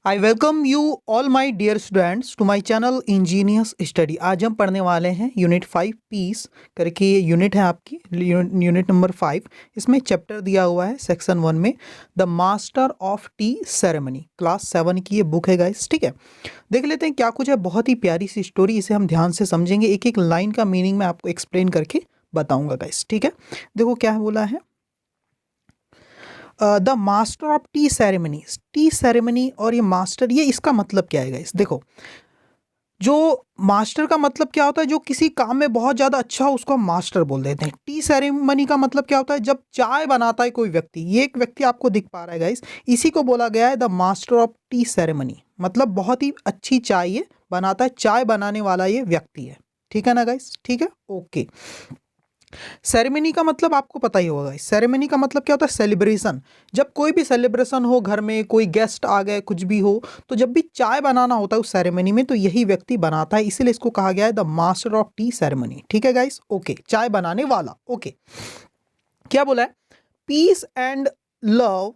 I welcome you all my dear students to my channel engineers study. आज हम पढ़ने वाले हैं यूनिट 5 पीस करके। ये यूनिट है आपकी यूनिट नंबर 5। इसमें चैप्टर दिया हुआ है सेक्शन 1 में the master of tea ceremony. Class 7 की ये बुक है गाइस। ठीक है, देख लेते हैं क्या कुछ है। बहुत ही प्यारी सी स्टोरी, इसे हम ध्यान से समझेंगे। एक एक लाइन का मीनिंग मैं आपको एक्सप्लेन करके बताऊंगा गाइस। ठीक है, देखो क्या बोला है। The master of tea ceremony. T ceremony और ये मास्टर, ये इसका मतलब क्या है गाइस। देखो, जो मास्टर का मतलब क्या होता है, जो किसी काम में बहुत ज़्यादा अच्छा हो उसको हम मास्टर बोल देते हैं। टी सेरेमनी का मतलब क्या होता है, जब चाय बनाता है कोई व्यक्ति। ये एक व्यक्ति आपको दिख पा रहा है गाइस, इसी को बोला गया है the master of tea ceremony. मतलब बहुत ही अच्छी चाय ये बनाता है, चाय बनाने वाला ये व्यक्ति है। ठीक है ना गाइस, ठीक है, ओके। सेरेमनी का मतलब आपको पता ही होगा। सेरेमनी का मतलब क्या होता है, सेलिब्रेशन। जब कोई भी सेलिब्रेशन हो, घर में कोई गेस्ट आ गए, कुछ भी हो, तो जब भी चाय बनाना होता है उस सेरेमनी में, तो यही व्यक्ति बनाता है। इसीलिए इसको कहा गया है the master of tea ceremony. ठीक है गाइस, ओके, चाय बनाने वाला। ओके, क्या बोला है, पीस एंड लव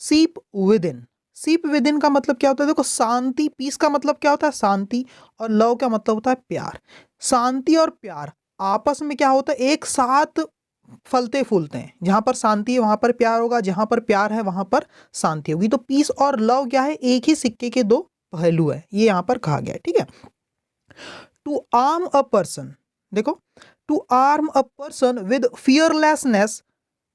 सीप विद इन। सीप विद इन का मतलब क्या होता है, देखो, शांति। पीस का मतलब क्या होता है, शांति, और लव का मतलब होता है प्यार। शांति और प्यार आपस में क्या होता है, एक साथ फलते फूलते हैं। जहां पर शांति है वहां पर प्यार होगा, जहां पर प्यार है वहां पर शांति होगी। तो पीस और लव क्या है, एक ही सिक्के के दो पहलू है, ये यहां पर कहा गया है। ठीक है, टू आर्म अ पर्सन, देखो, to arm a person with fearlessness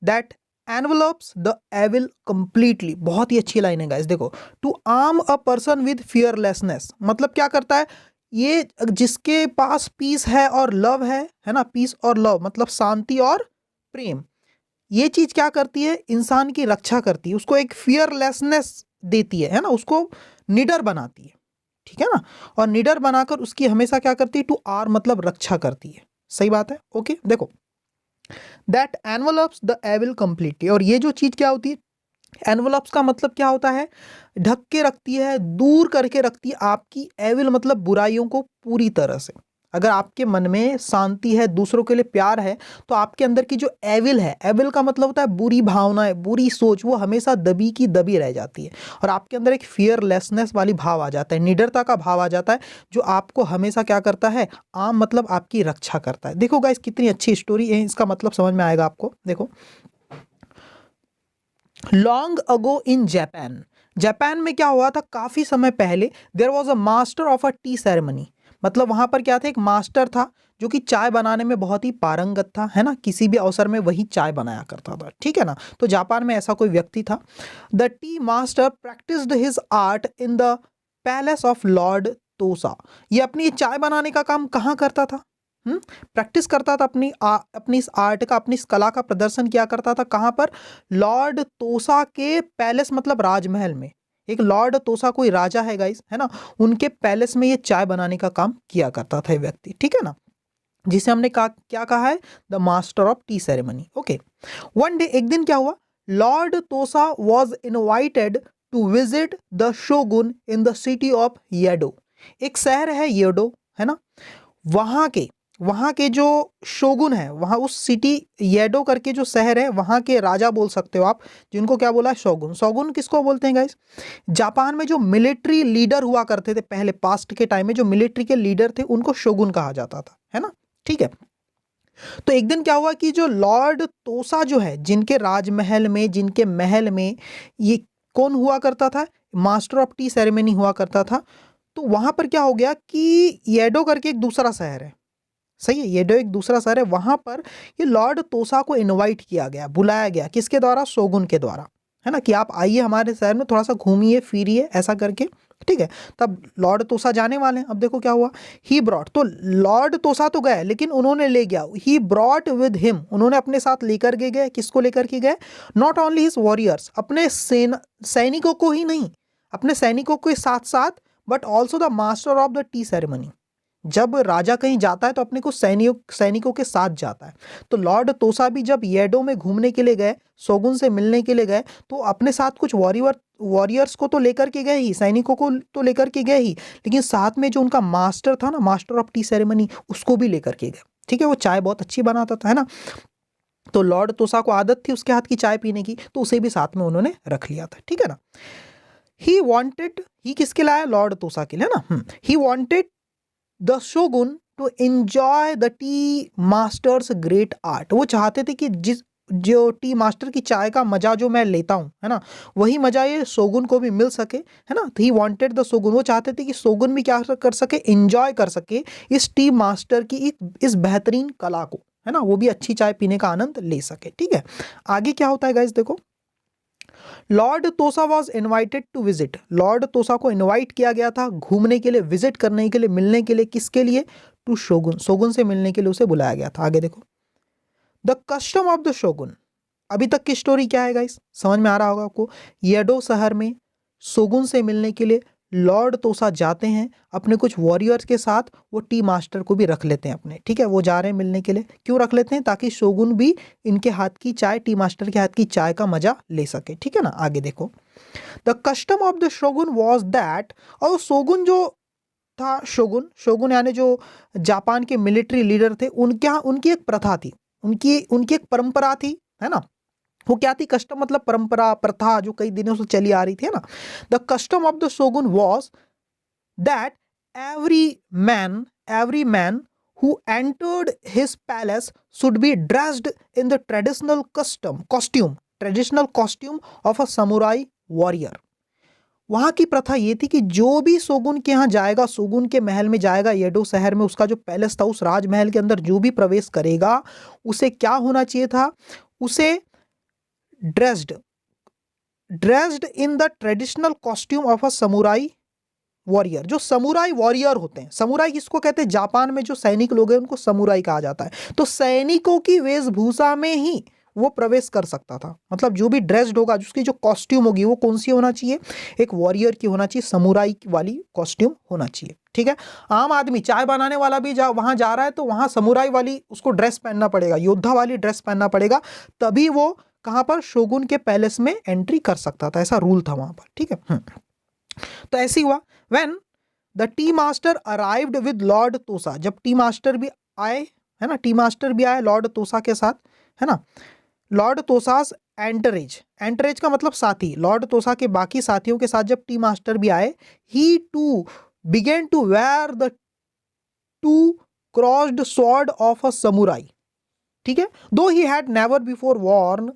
that envelops the evil completely. बहुत ही अच्छी लाइन है गाइस। देखो, to arm a person with fearlessness मतलब क्या करता है, ये जिसके पास पीस है और लव है ना, पीस और लव मतलब शांति और प्रेम। ये चीज क्या करती है, इंसान की रक्षा करती है, उसको एक फियरलेसनेस देती है ना, उसको निडर बनाती है। ठीक है ना, और निडर बनाकर उसकी हमेशा क्या करती है, टू आर मतलब रक्षा करती है। सही बात है, ओके। देखो, that envelops the evil completely, और ये जो चीज क्या होती है, एनवलप्स का मतलब क्या होता है, ढक के रखती है, दूर करके रखती है आपकी एविल मतलब बुराइयों को पूरी तरह से। अगर आपके मन में शांति है, दूसरों के लिए प्यार है, तो आपके अंदर की जो एविल है, एविल का मतलब होता है बुरी भावनाएं, बुरी सोच, वो हमेशा दबी की दबी रह जाती है, और आपके अंदर एक फियरलेसनेस वाली भाव आ जाता है, निडरता का भाव आ जाता है, जो आपको हमेशा क्या करता है, आम मतलब आपकी रक्षा करता है। देखो गाइस, कितनी अच्छी स्टोरी है, इसका मतलब समझ में आएगा आपको। देखो, long ago in Japan. Japan में क्या हुआ था, काफी समय पहले, there was a master of a tea ceremony. मतलब वहां पर क्या था, एक मास्टर था जो कि चाय बनाने में बहुत ही पारंगत था, है ना, किसी भी अवसर में वही चाय बनाया करता था। ठीक है ना, तो जापान में ऐसा कोई व्यक्ति था। The tea master practised his art in the palace of lord Tosa. ये अपनी चाय बनाने का काम कहाँ करता था, प्रैक्टिस करता था, अपनी इस आर्ट का, अपनी इस कला का प्रदर्शन किया करता था। कहाँ पर, लॉर्ड तोसा के पैलेस मतलब राजमहल में। एक लॉर्ड तोसा कोई राजा है गाइस, है ना, उनके पैलेस में ये चाय बनाने का काम किया करता था ये व्यक्ति। ठीक है ना, जिसे हमने क्या कहा है, the master of tea ceremony. Okay, one day, एक दिन क्या हुआ, lord Tosa was invited to visit the shogun in the city of Yedo. एक शहर है येडो, है ना, वहाँ के जो शोगुन है, वहाँ उस सिटी येडो करके जो शहर है, वहाँ के राजा बोल सकते हो आप, जिनको क्या बोला है, शोगुन। शोगुन किसको बोलते हैं गाइस, जापान में जो मिलिट्री लीडर हुआ करते थे पहले, पास्ट के टाइम में जो मिलिट्री के लीडर थे, उनको शोगुन कहा जाता था, है ना। ठीक है, तो एक दिन क्या हुआ कि जो लॉर्ड तोसा जो है, जिनके राजमहल में, जिनके महल में ये कौन हुआ करता था, मास्टर ऑफ टी सेरेमनी हुआ करता था, तो वहां पर क्या हो गया कि येडो करके एक दूसरा शहर है, सही है, येडो एक दूसरा शहर है, वहां पर ये लॉर्ड तोसा को इनवाइट किया गया, बुलाया गया, किसके द्वारा, शोगुन के द्वारा, है ना, कि आप आइए हमारे शहर में, थोड़ा सा घूमिए फिरिए, ऐसा करके। ठीक है, तब लॉर्ड तोसा जाने वाले हैं। अब देखो क्या हुआ, ही ब्रॉट, तो लॉर्ड तोसा तो गए, लेकिन उन्होंने ले गया, ही ब्रॉट विद हिम, उन्होंने अपने साथ लेकर के गए, किसको लेकर के गए, नॉट ओनली हिज वॉरियर्स, अपने सैनिकों को ही नहीं, अपने सैनिकों के साथ साथ, but also the master of the tea ceremony. जब राजा कहीं जाता है तो अपने कुछ सैनिकों के साथ जाता है। तो लॉर्ड तोसा भी जब येडो में घूमने के लिए गए, शोगुन से मिलने के लिए गए, तो अपने साथ कुछ वॉरियर्स को तो लेकर के गए ही, सैनिकों को तो लेकर के गए ही, लेकिन साथ में जो उनका मास्टर था ना, मास्टर ऑफ टी सेरेमनी, उसको भी लेकर के गए। ठीक है, वो चाय बहुत अच्छी बनाता था, है ना, तो लॉर्ड तोसा को आदत थी उसके हाथ की चाय पीने की, तो उसे भी साथ में उन्होंने रख लिया था। ठीक है ना, ही किसके लिए आया? लॉर्ड तोसा के लिए ना। He wanted the shogun to enjoy the tea master's great art. वो चाहते थे कि जो टी मास्टर की चाय का मजा जो मैं लेता हूँ, है ना, वही मजा ये शोगुन को भी मिल सके, है ना। ही वांटेड द शोगुन, वो चाहते थे कि शोगुन भी क्या कर सके, एंजॉय कर सके इस टी मास्टर की इस बेहतरीन कला को, है ना, वो भी अच्छी चाय पीने का आनंद ले सके। ठीक है, आगे क्या होता है गाइस, देखो। Lord Tosa was invited to visit. Lord Tosa को इन्वाइट किया गया था घूमने के लिए, विजिट करने के लिए, मिलने के लिए। किसके लिए? टू शोगुन, शोगुन से मिलने के लिए उसे बुलाया गया था। आगे देखो, the custom of the shogun. अभी तक की स्टोरी क्या है गाइस, समझ में आ रहा होगा आपको। येडो शहर में शोगुन से मिलने के लिए लॉर्ड तोसा जाते हैं अपने कुछ वॉरियर्स के साथ। वो टी मास्टर को भी रख लेते हैं अपने, ठीक है, वो जा रहे हैं मिलने के लिए। क्यों रख लेते हैं? ताकि शोगुन भी इनके हाथ की चाय, टी मास्टर के हाथ की चाय का मजा ले सके। ठीक है ना, आगे देखो। The custom of the shogun was that, और शोगुन जो था, शोगुन यानी जो जापान के मिलिट्री लीडर थे, उनकी एक प्रथा थी, उनकी एक परंपरा थी, है ना। वो क्या थी? कस्टम मतलब परंपरा, प्रथा, जो कई दिनों से चली आ रही थी, है ना। The custom of the shogun was that every man who entered his palace should be dressed in the traditional costume of a samurai warrior. वहां की प्रथा ये थी कि जो भी शोगुन के यहाँ जाएगा, शोगुन के महल में जाएगा, येडो शहर में उसका जो पैलेस था, उस राजमहल के अंदर जो भी प्रवेश करेगा, उसे क्या होना चाहिए था? उसे dressed in the traditional costume of a samurai warrior. जो समुराई वॉरियर होते हैं, समुराई किसको कहते हैं? जापान में जो सैनिक लोग हैं उनको समुराई कहा जाता है। तो सैनिकों की वेशभूषा में ही वो प्रवेश कर सकता था। मतलब जो भी ड्रेस्ड होगा, जिसकी जो कॉस्ट्यूम होगी, वो कौन सी होना चाहिए? एक वॉरियर की होना चाहिए, समुराई वाली कॉस्ट्यूम होना चाहिए। ठीक है, आम आदमी, चाय बनाने वाला भी वहां जा रहा है तो वहां समुराई वाली उसको ड्रेस पहनना पड़ेगा, योद्धा वाली ड्रेस पहनना पड़ेगा, तभी वो कहां पर? शोगुन के पैलेस में एंट्री कर सकता था। ऐसा रूल था वहां पर। ठीक है, तो ऐसे हुआ। When the tea master arrived with lord Tosa, जब टी मास्टर भी आए, है ना, टी मास्टर भी आए लॉर्ड तोसा के साथ, है ना। लॉर्ड तोसास एंटरेज का मतलब साथी, लॉर्ड तोसा के बाकी साथियों के साथ जब टी मास्टर भी आए, he too began to wear the two crossed sword of a samurai. ठीक है, though he had never before worn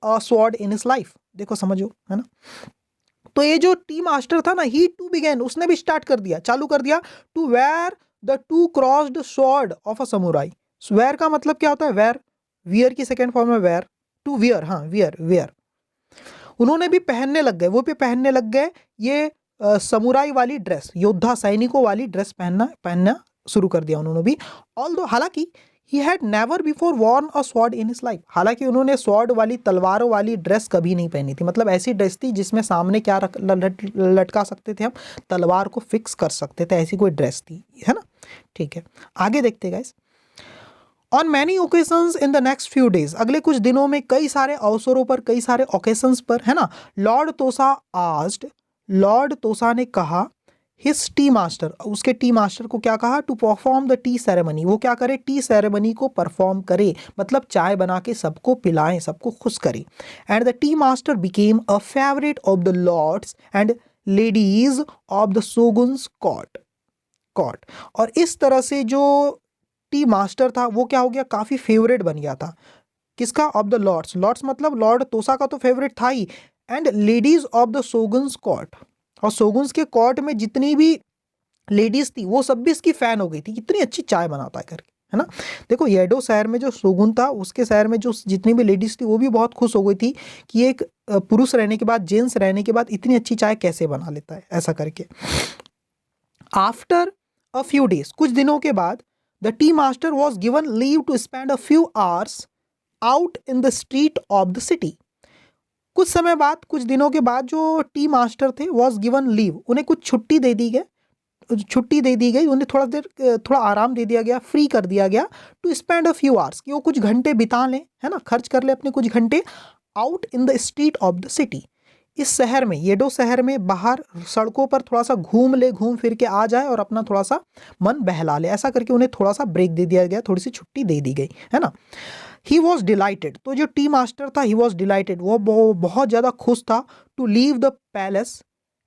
a sword in his life. देखो, समझो, है ना। तो ये जो टी मास्टर था ना, ही टू बिगेन, उसने भी स्टार्ट कर दिया, चालू कर दिया, to wear the two crossed sword of a samurai. Wear का मतलब क्या होता है? वेयर, वियर की सेकेंड फॉर्म है वेयर, टू वियर, हाँ, वियर। उन्होंने भी पहनने लग गए, वो भी पहनने लग गए ये समुराई वाली ड्रेस, योद्धा सैनिकों वाली ड्रेस पहनना शुरू कर दिया उन्होंने भी। हालांकि he had never before worn a sword in his life. हालांकि उन्होंने स्वॉर्ड वाली, तलवारों वाली ड्रेस कभी नहीं पहनी थी। मतलब ऐसी ड्रेस थी जिसमें सामने क्या लटका सकते थे हम? तलवार को फिक्स कर सकते थे, ऐसी कोई ड्रेस थी, है ना। ठीक है, आगे देखते guys. On many occasions in the next few days, अगले कुछ दिनों में कई सारे अवसरों पर, कई सारे ओकेजन्स पर, है ना, लॉर्ड तोसा ने कहा हिज टी मास्टर, उसके टी मास्टर को क्या कहा? To perform the tea ceremony. वो क्या करे? टी सेरेमनी को परफॉर्म करे, मतलब चाय बना के सबको पिलाएं, सबको खुश करे। And the tea master became a favourite of the lords and ladies of the shogun's court. और इस तरह से जो टी मास्टर था वो क्या हो गया? काफी फेवरेट बन गया था। किसका? Of the lords. लॉर्ड्स मतलब लॉर्ड तोसा का तो फेवरेट था ही, and ladies of the shogun's court, और शोगुन्स के कोर्ट में जितनी भी लेडीज थी वो सब भी इसकी फैन हो गई थी, इतनी अच्छी चाय बनाता है करके, है ना। देखो, येडो शहर में जो शोगुन था, उसके शहर में जो जितनी भी लेडीज थी वो भी बहुत खुश हो गई थी कि एक पुरुष रहने के बाद, जेंट्स रहने के बाद इतनी अच्छी चाय कैसे बना लेता है, ऐसा करके। आफ्टर अ फ्यू डेज, कुछ दिनों के बाद, the tea master was given leave to spend a few hours out in the street of the city. कुछ समय बाद, कुछ दिनों के बाद, जो टी मास्टर थे वॉज गिवन लीव, उन्हें कुछ छुट्टी दे दी गई, उन्हें थोड़ा आराम दे दिया गया, फ्री कर दिया गया, to spend a few hours, कि वो कुछ घंटे बिता लें, है ना, खर्च कर ले अपने कुछ घंटे, out in the street of the city, इस शहर में, येडो शहर में बाहर सड़कों पर थोड़ा सा घूम फिर के आ जाए और अपना थोड़ा सा मन बहला ले, ऐसा करके उन्हें थोड़ा सा ब्रेक दे दिया गया, थोड़ी सी छुट्टी दे दी गई, है ना। ही वॉज डिलाइटेड, तो जो टी मास्टर था, ही वॉज डिलाइटेड, वो बहुत ज़्यादा खुश था, to leave the palace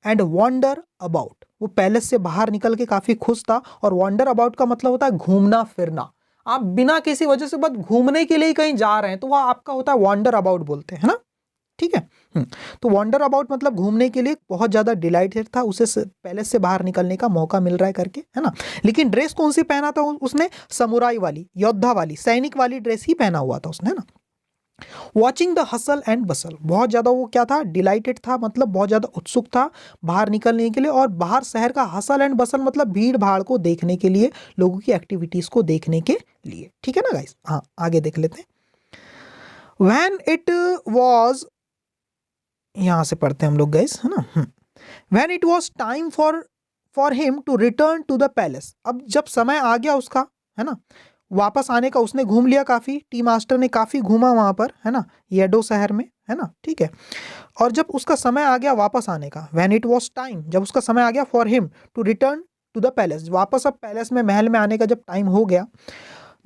and wander about. वो पैलेस से बाहर निकल के काफी खुश था, और वॉन्डर अबाउट का मतलब होता है घूमना फिरना। आप बिना किसी वजह से बस घूमने के लिए कहीं जा रहे हैं तो वह आपका होता है वॉन्डर अबाउट बोलते हैं, है ना, ठीक है। तो वॉन्डर अबाउट मतलब घूमने के लिए बहुत ज्यादा डिलाइटेड था, उसे पैलेस से बाहर निकलने का मौका मिल रहा है करके, है ना। लेकिन ड्रेस कौन सी पहना था उसने? समुराई वाली, योद्धा वाली, सैनिक वाली ड्रेस ही पहना हुआ था उसने, है ना। वॉचिंग द हसल एंड बसल, बहुत ज़्यादा वो क्या था, डिलाइटेड था, मतलब बहुत ज़्यादा उत्सुक था बाहर निकलने के लिए, और बाहर शहर का हसल एंड बसल मतलब भीड़ भाड़ को देखने के लिए, लोगों की एक्टिविटीज़ को देखने के लिए, ठीक है ना गाइस। हाँ, आगे देख लेते हैं। When it was, यहाँ से पढ़ते हैं हम लोग गाइस, है ना। When it was time for him to return to the palace, अब जब समय आ गया उसका, है ना, वापस आने का, उसने घूम लिया काफ़ी, टी मास्टर ने काफ़ी घूमा वहाँ पर, है ना, येडो शहर में, है ना, ठीक है। और जब उसका समय आ गया वापस आने का, व्हेन इट वाज टाइम, जब उसका समय आ गया for him to return to the palace, वापस अब पैलेस में, महल में आने का जब टाइम हो गया,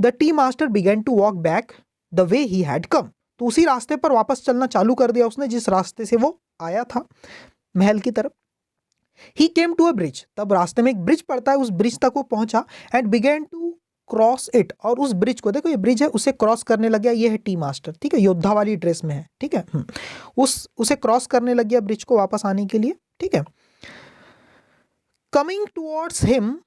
the tea master began to walk back the way he had come, तो उसी रास्ते पर वापस चलना चालू कर दिया उसने जिस रास्ते से वो आया था महल की तरफ। ही केम टू अ ब्रिज, तब रास्ते में एक ब्रिज पड़ता है, उस ब्रिज तक वो पहुंचा, and began to cross it, और उस ब्रिज को, देखो ये ब्रिज है, उसे क्रॉस करने लग गया, ये है टी मास्टर, ठीक है, योद्धा वाली ड्रेस में है, ठीक है। उसे क्रॉस करने लग गया ब्रिज को वापस आने के लिए, ठीक है। Coming towards him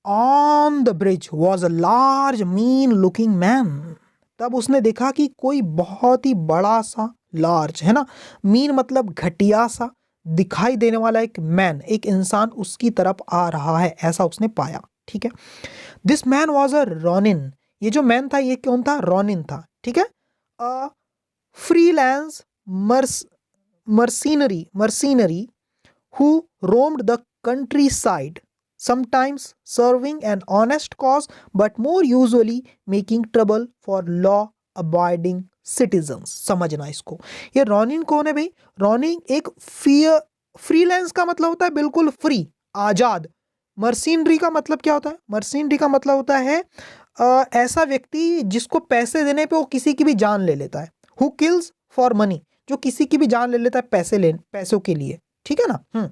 on the bridge was a large mean looking man, तब उसने देखा कि कोई बहुत ही बड़ा सा, लार्ज है ना, मीन मतलब घटिया सा दिखाई देने वाला एक मैन, एक इंसान उसकी तरफ आ रहा है, ऐसा उसने पाया, ठीक है। This man was a Ronin, ये जो मैन था ये कौन था? रॉनिन था, ठीक है। A freelance mercenary who roamed the countryside, sometimes serving an honest cause but more usually making trouble for law abiding citizens। समझना इसको, ये रॉनिन कौन है भाई? रॉनिन एक फ्रीलांस का मतलब होता है बिल्कुल फ्री, आजाद। मर्सिनरी का मतलब क्या होता है? मर्सिनरी का मतलब होता है ऐसा व्यक्ति जिसको पैसे देने पे वो किसी की भी जान ले लेता है। हु किल्स फॉर मनी, जो किसी की भी जान ले लेता है पैसों के लिए, ठीक है ना।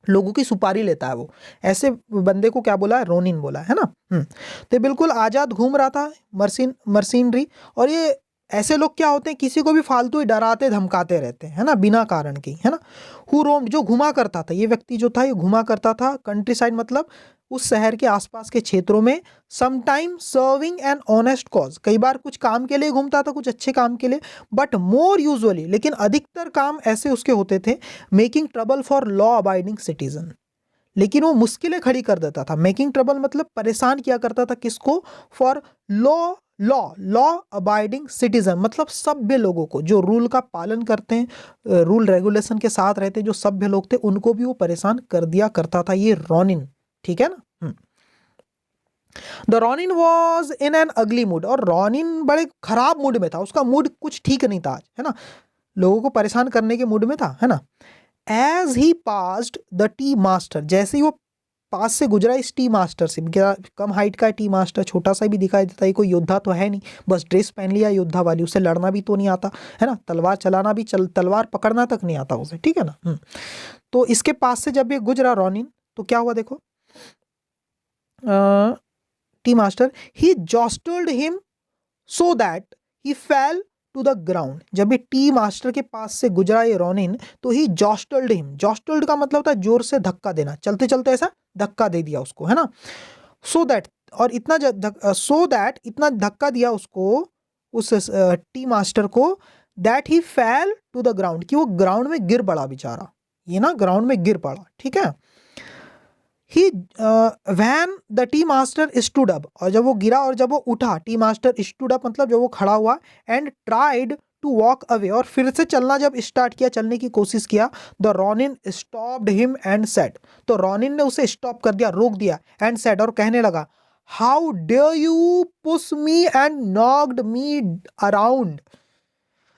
लोगों की सुपारी लेता है वो, ऐसे बंदे को क्या बोला है? रोनिन बोला है ना। तो बिल्कुल आजाद घूम रहा था मर्सिनरी, और ये ऐसे लोग क्या होते हैं, किसी को भी फालतू ही डराते धमकाते रहते हैं, है ना, बिना कारण के, है ना। हु रोम, जो घुमा करता था, ये व्यक्ति जो था ये घुमा करता था कंट्री साइड, मतलब उस शहर के आसपास के क्षेत्रों में। Sometime serving an honest cause, कई बार कुछ काम के लिए घूमता था, कुछ अच्छे काम के लिए, बट मोर यूजुअली, लेकिन अधिकतर काम ऐसे उसके होते थे, making trouble for law abiding citizen, लेकिन वो मुश्किलें खड़ी कर देता था। मेकिंग ट्रबल मतलब परेशान किया करता था, किसको? फॉर लॉ अबाइडिंग सिटीजन, मतलब सभ्य लोगों को, जो रूल का पालन करते हैं, रूल रेगुलेशन के साथ रहते हैं, जो सभ्य लोग थे, उनको भी वो परेशान कर दिया करता था, ये रॉनिन, ठीक है ना। The Ronin was in an अगली मूड, और रॉनिन बड़े खराब मूड में था, उसका मूड कुछ ठीक नहीं था आज, है ना, लोगों को परेशान करने के मूड में था, है ना। As he passed the tea master, जैसे ही वो पास से गुजरा इस टी मास्टर से, कम हाइट का टी मास्टर, छोटा सा भी दिखाई देता है, कोई योद्धा तो है नहीं, बस ड्रेस पहन लिया योद्धा वाली, उसे लड़ना भी तो नहीं आता, है ना, तलवार चलाना भी, तलवार पकड़ना तक नहीं आता उसे, ठीक है ना। तो इसके पास से जब ये गुजरा रॉनिन, तो क्या हुआ देखो, tea master, he jostled him so that he fell to the ground, जब ये टी मास्टर के पास से गुजरा ये रॉनिन, तो ही जॉस्टल्ड हिम, जॉस्टल्ड का मतलब होता है जोर से धक्का देना, चलते चलते ऐसा धक्का दे दिया उसको, है ना। सो दैट, और इतना धक्का दिया उसको, उस टी मास्टर को, that he fell to the ground, कि वो ग्राउंड में गिर पड़ा बेचारा, ये ना ग्राउंड में गिर पड़ा, ठीक है। He when the tea master stood up, और जब वो गिरा और जब वो उठा, टी मास्टर स्टूड अप मतलब जब वो खड़ा हुआ, and tried to walk away, और फिर से चलना जब स्टार्ट किया, चलने की कोशिश किया, the Ronin stopped him and said, तो रॉनिन ने उसे स्टॉप कर दिया, रोक दिया, एंड सेड, और कहने लगा, how dare you push me and knocked me around.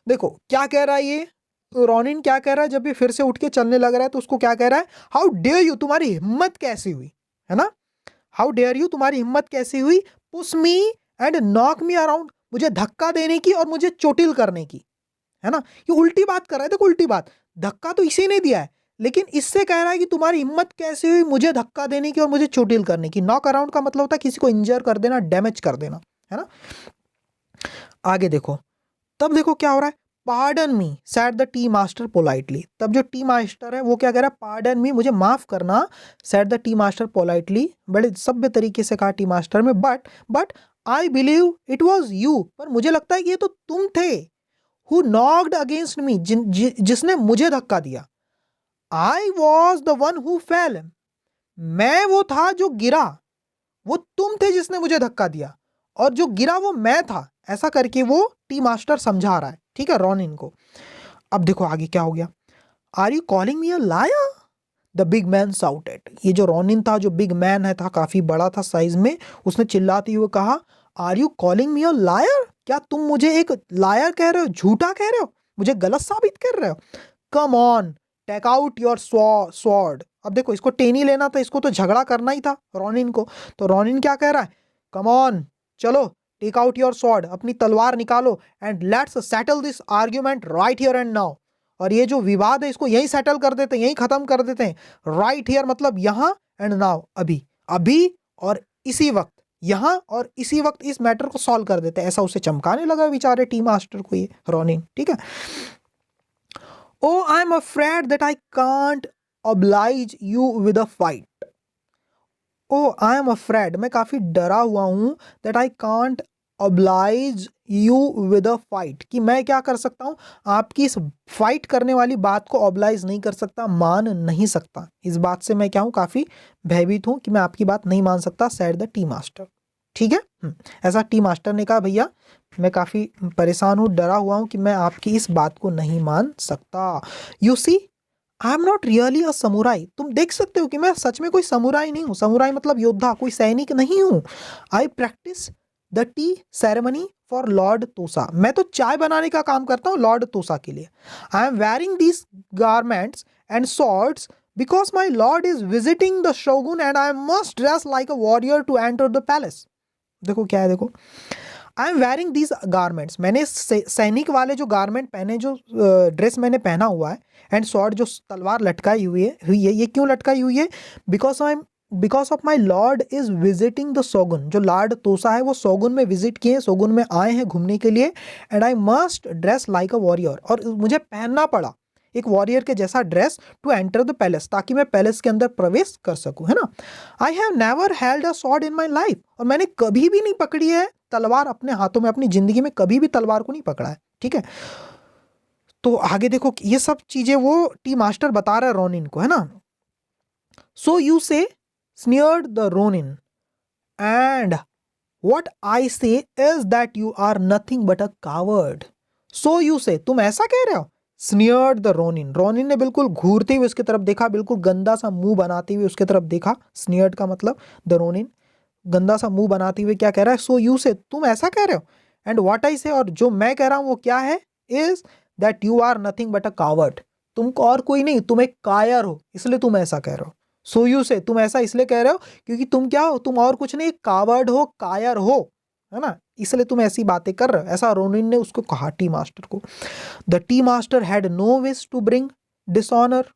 देखो क्या कह रहा है ये रॉनिन, क्या कह रहा है, जब ये फिर से उठ के चलने लग रहा है तो उसको क्या कह रहा है? हाउ डेयर यू, तुम्हारी हिम्मत कैसी हुई, है ना, हाउ डेयर यू, तुम्हारी हिम्मत कैसी हुई, push me and knock me around, मुझे धक्का देने की और मुझे चोटिल करने की, है ना। ये उल्टी बात कर रहा है, देखो उल्टी बात, धक्का तो इसी ने दिया है, लेकिन इससे कह रहा है कि तुम्हारी हिम्मत कैसे हुई मुझे धक्का देने की और मुझे चोटिल करने की। नॉक अराउंड का मतलब होता है किसी को इंजर कर देना, डैमेज कर देना, है ना। आगे देखो, तब देखो क्या हो रहा है, pardon me said the tea master politely. तब जो टी मास्टर है वो क्या कह रहा है, पार्डन मी, मुझे माफ करना, said the tea master politely, बड़े सभ्य तरीके से कहा टी मास्टर में, but I believe it was you, पर मुझे लगता है कि ये तो तुम थे, हु नॉक्ड अगेंस्ट मी, जिसने मुझे धक्का दिया। I was the one who fail, मैं वो था जो गिरा, वो तुम थे जिसने मुझे धक्का दिया, और जो गिरा वो मैं था, ऐसा करके वो टी मास्टर समझा रहा है, ठीक है, रॉनिन को। अब देखो आगे क्या हो गया, are you calling me a liar, the big man shouted. ये जो रॉनिन था, जो बिग मैन है था, काफी बड़ा था साइज में, उसने चिल्लाते हुए कहा, are you calling me a liar, क्या तुम मुझे एक लायर कह रहे हो, झूठा कह रहे हो, मुझे गलत साबित कर रहे हो। Come on take out your sword. अब देखो, इसको टेनी लेना था, इसको तो झगड़ा करना ही था रॉनिन को, तो रॉनिन क्या कह रहा है, कम ऑन, चलो टेक आउट योर स्वॉर्ड, अपनी तलवार निकालो, and let's settle this argument right here and now. और ये जो विवाद है इसको यहीं सेटल कर देते हैं, यहीं खत्म कर देते हैं। राइट हियर मतलब यहाँ, एंड नाउ अभी, अभी और इसी वक्त, यहाँ और इसी वक्त इस मैटर को सॉल्व कर देते हैं। ऐसा उसे चमकाने लगा बेचारे टी मास्टर को ये रॉनिन, ठीक है। Oh I am afraid that I can't oblige you with a fight. Oh, I am afraid, मैं काफी डरा हुआ हूं, that I can't oblige you with a fight, कि मैं क्या कर सकता हूं, आपकी इस फाइट करने वाली बात को oblige नहीं कर सकता, मान नहीं सकता। इस बात से मैं क्या हूं, काफी भयभीत हूं कि मैं आपकी बात नहीं मान सकता, said the टी मास्टर, ठीक है। ऐसा टी मास्टर ने कहा, भैया मैं काफी परेशान हूं, डरा हुआ हूं कि मैं आपकी इस बात को नहीं मान सकता। You see I am not really a samurai, तुम देख सकते हो कि मैं सच में कोई समुराई नहीं हूँ। समुराई मतलब योद्धा, कोई सैनिक नहीं हूँ। I practise the tea ceremony for lord Tosa, मैं तो चाय बनाने का काम करता हूँ लॉर्ड तोसा के लिए। I am wearing these garments and swords because my lord is visiting the shogun and I must dress like a warrior to enter the palace. देखो क्या है, देखो, I am wearing these garments, मैंने सैनिक वाले जो गारमेंट पहने, जो ड्रेस मैंने पहना हुआ है, एंड स्वॉर्ड, जो तलवार लटकाई हुई है, ये क्यों लटकाई हुई है, because of my lord is visiting the shogun, जो लॉर्ड तोसा है वो सोगुन में विजिट किए, सोगुन में आए हैं घूमने के लिए, and I must dress like a warrior, और मुझे पहनना पड़ा एक वॉरियर के जैसा dress, to enter the palace, ताकि मैं पैलेस के अंदर प्रवेश कर सकूं, है ना। I have never held a sword in my life, और मैंने कभी भी नहीं पकड़ी है तलवार अपने हाथों में, अपनी जिंदगी में कभी भी तलवार को नहीं पकड़ा है, ठीक है। तो आगे देखो, ये सब चीजें वो टी मास्टर बता रहा है रोनिन को, है ना। So you say sneered the ronin and what I say is that you are nothing but a coward. So you say, तुम ऐसा कह रहे हो, स्नियर्ड द रोनिन, रोनिन ने बिल्कुल घूरते हुए उसकी तरफ देखा, बिल्कुल गंदा सा मुंह बनाते हुए उसकी तरफ देखा। स्नियर्ड का मतलब द रोनिन, गंदा सा मुंह बनाते हुए क्या कह रहा है, सो यू से, तुम ऐसा कह रहे हो, एंड व्हाट आई से, और जो मैं कह रहा हूं वो क्या है, is that you are nothing but a coward, तुम और कोई नहीं, तुम एक कायर हो, इसलिए तुम ऐसा कह रहे हो। सो यू से, तुम ऐसा इसलिए कह रहे हो क्योंकि तुम क्या हो, तुम और कुछ नहीं, कावर्ड हो, कायर हो, है ना, इसलिए तुम ऐसी बातें कर रहे हो, ऐसा रोनिन ने उसको कहा टी मास्टर को। The tea master had no wish to bring dishonour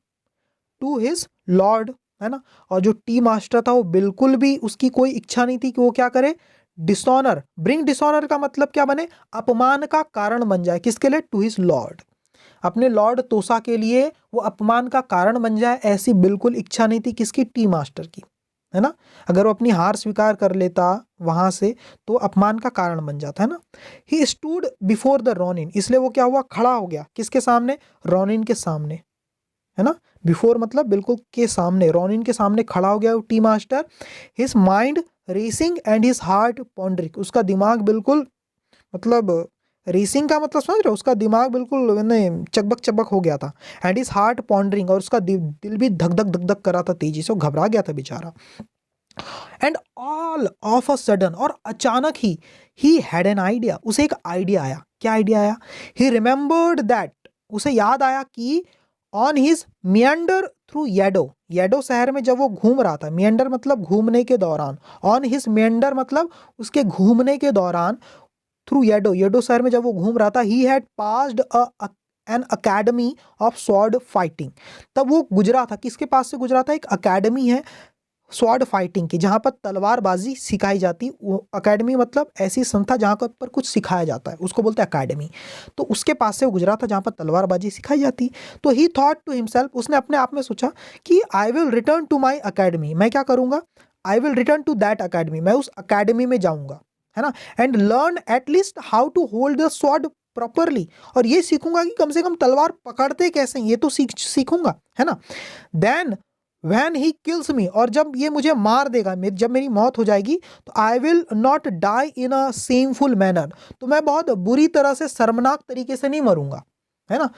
to his lord, है ना, और जो टी मास्टर था वो बिल्कुल भी उसकी कोई इच्छा नहीं थी कि वो क्या करे, डिसऑनर, ब्रिंग डिसऑनर का मतलब क्या बने, अपमान का कारण बन जाए, किसके लिए, टू हिज लॉर्ड, अपने लॉर्ड तोसा के लिए वो अपमान का कारण बन जाए, ऐसी बिल्कुल इच्छा नहीं थी किसकी, टी मास्टर की, है ना। अगर वो अपनी हार स्वीकार कर लेता वहां से तो अपमान का कारण बन जाता, है ना। He stood before the Ronin, इसलिए वो क्या हुआ, खड़ा हो गया, किसके सामने, रोनिन के सामने, है ना। बिफोर मतलब बिल्कुल के सामने, रोनिन के सामने खड़ा हो गया T master. His mind racing and his heart pondering, उसका दिमाग बिल्कुल, मतलब रेसिंग का मतलब समझ रहे हो, उसका दिमाग बिल्कुल चकबक चकबक हो गया था, एंड हिज हार्ट पॉन्डरिंग, और उसका दिल भी धक धक धक धक कर रहा था तेजी से, वो घबरा गया था बेचारा। And all of a sudden, और अचानक ही हैड एन आइडिया, उसे एक आइडिया आया। क्या आइडिया आया, ही रिमेंबर्ड दैट, उसे याद आया कि ऑन हिज मियंडर थ्रू येडो, येडो शहर में जब वो घूम रहा था, मियंडर मतलब घूमने के दौरान, ऑन हिज मियंडर मतलब उसके घूमने के दौरान, थ्रू येडो, येडो शहर में जब वो घूम रहा था, he had passed a an academy of sword fighting. तब वो गुजरा था, किसके पास से गुजरा था? एक अकेडमी है स्वॉर्ड फाइटिंग की, जहाँ पर तलवारबाजी सिखाई जाती। वो अकेडमी मतलब ऐसी संस्था जहाँ पर कुछ सिखाया जाता है, उसको बोलते हैं अकेडमी। तो उसके पास से वो गुजरा था जहाँ पर तलवारबाजी सिखाई जाती। तो ही थॉट टू हिमसेल्फ, उसने अपने आप में सोचा कि I will return to my academy, मैं क्या करूँगा? I will return to that academy, मैं उस अकेडमी में जाऊँगा, है ना, and learn at least how to hold the sword properly, और ये सीखूंगा कि कम से कम तलवार पकड़ते कैसे, ये तो सीखूंगा, है ना। देन व्हेन ही किल्स मी, और जब ये मुझे मार देगा, जब मेरी मौत हो जाएगी, तो I will not die in a shameful manner, तो मैं बहुत बुरी तरह से, शर्मनाक तरीके से नहीं मरूंगा, है ना,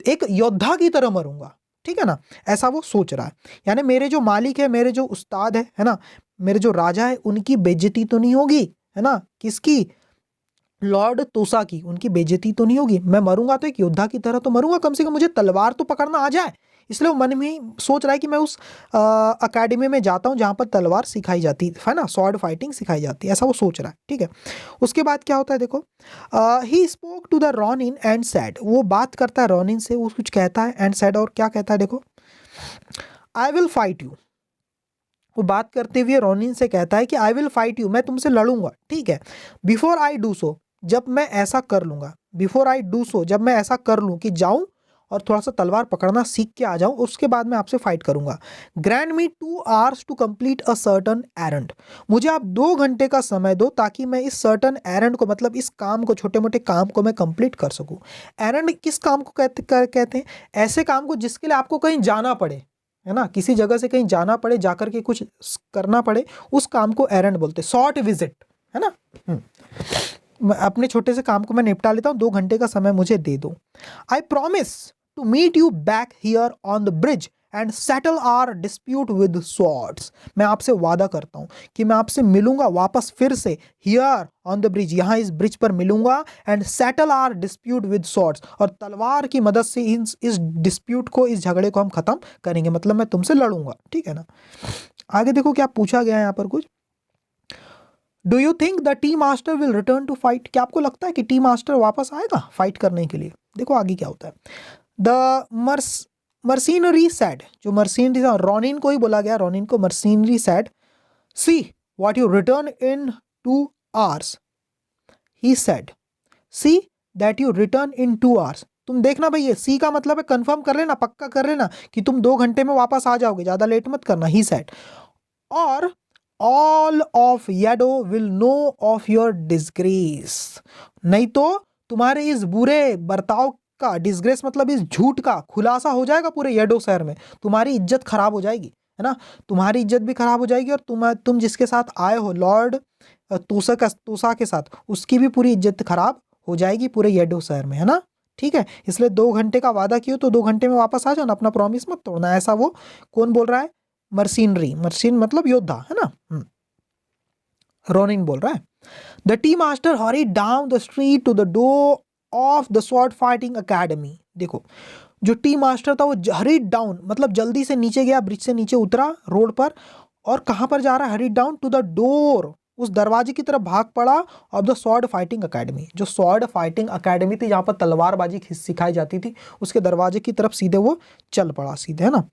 एक योद्धा की तरह मरूंगा, ठीक है ना। ऐसा वो सोच रहा है, यानी मेरे जो मालिक है, मेरे जो उस्ताद है ना, मेरे जो राजा है, उनकी बेइज्जती तो नहीं होगी, है ना। किसकी? लॉर्ड तोसा की, उनकी बेइज्जती तो नहीं होगी। मैं मरूंगा तो एक योद्धा की तरह तो मरूंगा, कम से कम मुझे तलवार तो पकड़ना आ जाए। इसलिए वो मन में ही सोच रहा है कि मैं उस अकेडमी में जाता हूँ जहाँ पर तलवार सिखाई जाती है ना, स्वॉर्ड फाइटिंग सिखाई जाती है, ऐसा वो सोच रहा है, ठीक है। उसके बाद क्या होता है देखो, he spoke to the ronin and said, वो बात करता है रॉनिन से, वो कुछ कहता है, एंड सैड, और क्या कहता है देखो, आई विल फाइट यू। वो बात करते हुए रॉनिन से कहता है कि आई विल फाइट यू, मैं तुमसे लड़ूंगा, ठीक है। बिफोर आई डू सो, जब मैं ऐसा कर लूंगा, बिफोर आई डू सो, जब मैं ऐसा कर लूं कि जाऊं और थोड़ा सा तलवार पकड़ना सीख के आ जाऊं, उसके बाद मैं आपसे फाइट करूंगा। Grant me 2 hours to complete a certain errand, मुझे आप 2 घंटे का समय दो ताकि मैं इस सर्टन एरंड को, मतलब इस काम को, छोटे मोटे काम को मैं कंप्लीट कर सकूं। एरंड किस काम को कहते हैं? ऐसे काम को जिसके लिए आपको कहीं जाना पड़े, है ना, किसी जगह से कहीं जाना पड़े, जाकर के कुछ करना पड़े, उस काम को एरंड बोलते हैं। शॉर्ट विजिट, है ना। अपने छोटे से काम को मैं निपटा लेता हूँ, 2 घंटे का समय मुझे दे दो। I promise to meet you back here on the bridge and settle our dispute with swords, मैं आपसे वादा करता हूं कि मैं आपसे मिलूंगा वापस फिर से, हियर ऑन द ब्रिज, यहां इस ब्रिज पर मिलूंगा, and settle our dispute with swords, और तलवार की मदद से इस डिस्प्यूट को, इस झगड़े को हम खत्म करेंगे, मतलब मैं तुमसे लड़ूंगा, ठीक है ना। आगे देखो क्या पूछा गया है यहाँ पर कुछ, do you think the tea master will return to fight, क्या आपको लगता है कि टी मास्टर वापस आएगा फाइट करने के लिए? देखो आगे क्या होता है, द मर्सिनरी सैड, जो मर्सिनरी, रॉनिन को ही बोला गया, रॉनिन को, mercenary sad, see what you return in 2 hours, he sad, see that you return in 2 hours, तुम देखना भाई, ये सी का मतलब है कंफर्म कर लेना, पक्का कर लेना कि तुम 2 घंटे में वापस आ जाओगे, ज्यादा लेट मत करना, ही सैड, और all of Yedo will know of your disgrace, नहीं तो तुम्हारे इस बुरे बर्ताव का, डिस्ग्रेस मतलब इस झूठ का खुलासा हो जाएगा पूरे येडो शहर में, तुम्हारी इज्जत खराब हो जाएगी, है ना, तुम्हारी इज्जत भी खराब हो जाएगी, और तुम जिसके साथ आए हो, लॉर्ड तोसा के साथ, उसकी भी पूरी इज्जत खराब हो जाएगी पूरे येडो शहर में, है ना, ठीक है। इसलिए 2 घंटे का वादा किया तो 2 घंटे में वापस आ जाना, अपना प्रॉमिस मत तोड़ना, ऐसा वो कौन बोल रहा है? मर्सिनरी, मर्सिन मतलब योद्धा, है ना, रोनिन बोल रहा है। The tea master hurried down the street to the door of the sword fighting academy, देखो जो टी मास्टर था वो हरी डाउन मतलब जल्दी से नीचे गया, ब्रिज से नीचे उतरा रोड पर, और कहां पर जा रहा है? हरी डाउन टू द डोर, उस दरवाजे की तरफ भाग पड़ा of the sword fighting academy, जो स्वॉर्ड फाइटिंग अकेडमी थी जहां पर तलवारबाजी सिखाई जाती थी, उसके दरवाजे की तरफ सीधे वो चल पड़ा, सीधे, है ना।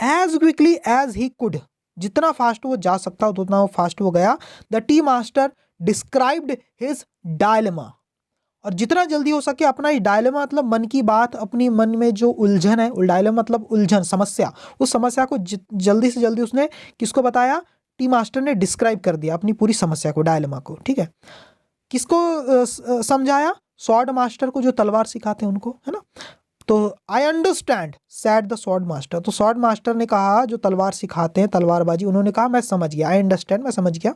As quickly as he could, जितना फास्ट वो जा सकता उतना वो फास्ट वो गया। The tea master described his dilemma, और जितना जल्दी हो सके अपना ये डायलेमा मतलब मन की बात, अपनी मन में जो उलझन है, डायलेमा मतलब उलझन, समस्या, उस समस्या को जल्दी से जल्दी उसने किसको बताया? टी मास्टर ने डिस्क्राइब कर दिया अपनी पूरी समस्या को, डायलेमा को, ठीक है। किसको समझाया? स्वॉर्ड मास्टर को, जो तलवार सिखाते हैं उनको, है ना। तो I understand sad the sword master, तो स्वॉर्ड मास्टर ने कहा, जो तलवार सिखाते हैं तलवारबाजी, उन्होंने कहा मैं समझ गया, आई अंडरस्टैंड, मैं समझ गया।